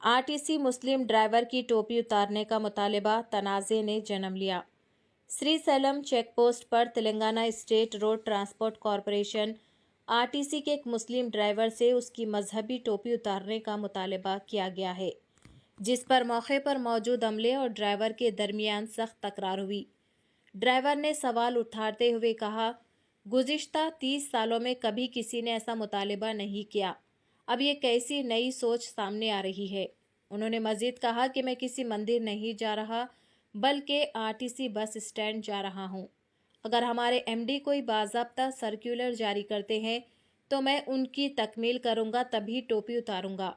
RTC मुस्लिम driver की टोपी उतारने का मुतालिबा तनाज़े ने जन्म लिया। श्रीसैलम चेकपोस्ट पर Telangana state road transport corporation RTC के एक मुस्लिम ड्राइवर से उसकी मजहबी टोपी उतारने का मुतालिबा किया गया है, जिस पर मौके पर मौजूद अमले और ड्राइवर के दरमियान सख्त तकरार हुई। ड्राइवर ने सवाल उठाते हुए कहा, गुज़िश्ता 30 सालों में कभी किसी ने ऐसा मुतालिबा नहीं किया, अब ये कैसी नई सोच सामने आ रही है। उन्होंने मजीद कहा कि मैं किसी मंदिर नहीं जा रहा बल्कि आरटीसी बस स्टैंड जा रहा हूँ। अगर हमारे एमडी कोई बाज़ाब्ता सर्कुलर जारी करते हैं तो मैं उनकी तकमील करूँगा, तभी टोपी उतारूँगा।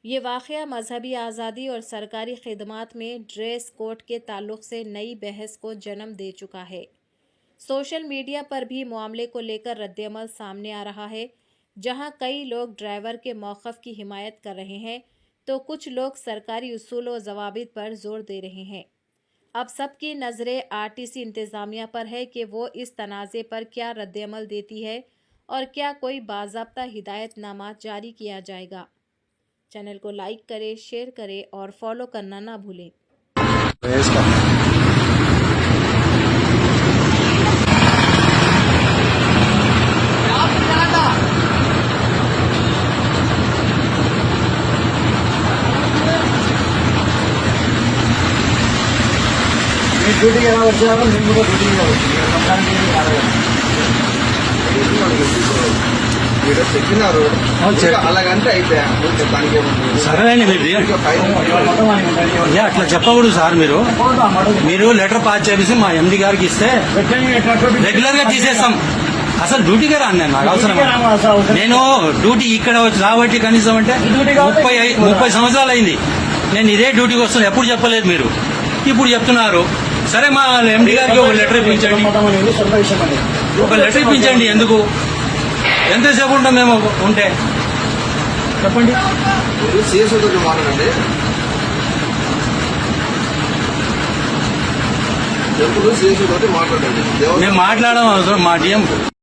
ये वाक़या मजहबी आज़ादी और सरकारी खिदमात में ड्रेस कोड के ताल्लुक़ से नई बहस को जन्म दे चुका है। सोशल मीडिया पर भी मामले को लेकर रद्दअमल सामने आ रहा है, जहां कई लोग ड्राइवर के मौक़िफ़ की हिमायत कर रहे हैं तो कुछ लोग सरकारी उसूल व ज़वाबित पर जोर दे रहे हैं। अब सबकी नज़रें आरटीसी इंतज़ामिया पर है कि वो इस तनाज़े पर क्या रद्दअमल देती है और क्या कोई बाज़ाब्ता हिदायतनामा जारी किया जाएगा। चैनल को लाइक करें, शेयर करें और फॉलो करना ना भूलें। డ్యూటీకి ఎలా వచ్చారో నేను కూడా డ్యూటీకి మీరు చెప్పినారు అలాగంటే అయితే దానికి సరేనండి మీరు అట్లా చెప్పకూడదు సార్. మీరు లెటర్ పాస్ చేసి మా ఎండి గారికి ఇస్తే రెగ్యులర్ గా తీసేస్తాం. అసలు డ్యూటీకే రాను నేను, నాకు అవసరం. నేను డ్యూటీ ఇక్కడ రాబట్టి కనీసం అంటే 30 సంవత్సరాలు అయింది. నేను ఇదే డ్యూటీకి వస్తున్నాను. ఎప్పుడు చెప్పలేదు మీరు, ఇప్పుడు చెప్తున్నారు. సరే, మా ఎండి గారికి ఒక లెటర్ ఇప్పించండి, ఎందుకు ఎంతసేపు ఉంటాం మేము ఉంటే చెప్పండి. మాట్లాడండి, మేము మాట్లాడడం అవసరం. మా డిఎం